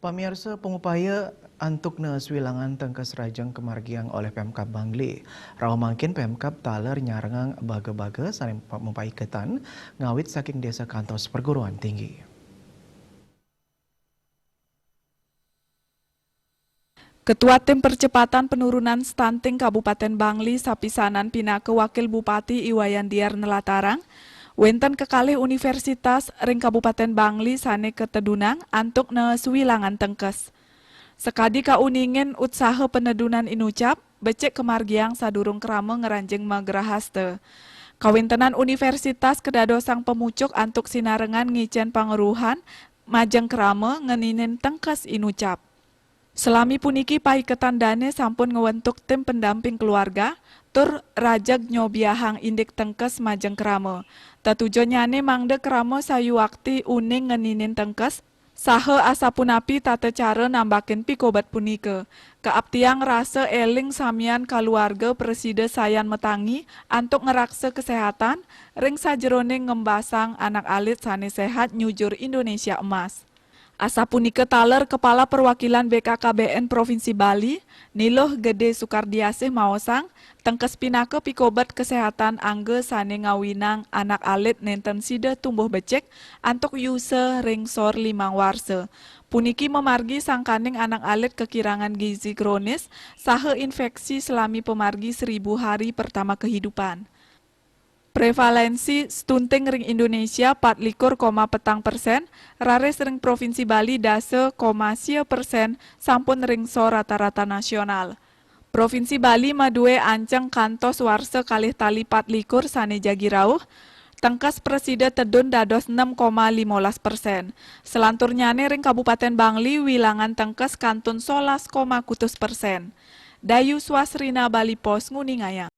Pemirsa, pengupaya antuk na swilangan tengkas rajang kemargiang oleh Pemkab Bangli. Raw mangkin Pemkab taler nyarengang baga-baga saling mempaiketan ngawit saking desa kantos perguruan tinggi. Ketua Tim Percepatan Penurunan Stunting Kabupaten Bangli sapisanan pinake Wakil Bupati Iwayan Diar Nelatarang, wenten kekalih Universitas ring Kabupaten Bangli sane ketedunang antuk ne swilangan tengkes. Sekadi kauningin usaha penedunan inucap, becek kemargiang sadurung krama ngeranjeng magrahaste. Kawintenan Universitas kedadosang pemucuk antuk sinarengan ngicen pangeruhan, majeng krama ngeninin tengkes inucap. Selami puniki paiketan dane sampun ngewentuk tim pendamping keluarga, tur rajag nyobiahang indik tengkes majeng krama. Tatujonyane mangde krama sayu wakti uning ngeninin tengkes, sahe asapunapi tate cara nambakin pikobat punike. Keaptiang rasa eling samian keluarga preside sayan metangi antuk ngerakse kesehatan, ring sajerone ngembasang anak alit sane sehat nyujur Indonesia emas. Asapunike taler Kepala Perwakilan BKKBN Provinsi Bali, Niloh Gede Sukardiasih maosang, tengkes pinake pikobat kesehatan angge sane ngawinang anak alit nenten sida tumbuh becek antuk yuse ring sor 5 warse. Puniki memargi sangkaning anak alit kekirangan gizi kronis, sahe infeksi selami pemargi 1000 hari pertama kehidupan. Prevalensi stunting ring Indonesia 24,4%, rares ring Provinsi Bali dase 0,6% sampun ring so rata-rata nasional. Provinsi Bali madue anceng kantos warse kalih tali 24 sane jagi rauh, tengkas preside tedun dados 6,15%. Selanturnyane ring Kabupaten Bangli wilangan tengkes kantun 11,% Dayu Swasrina Bali Pos Nguningaya.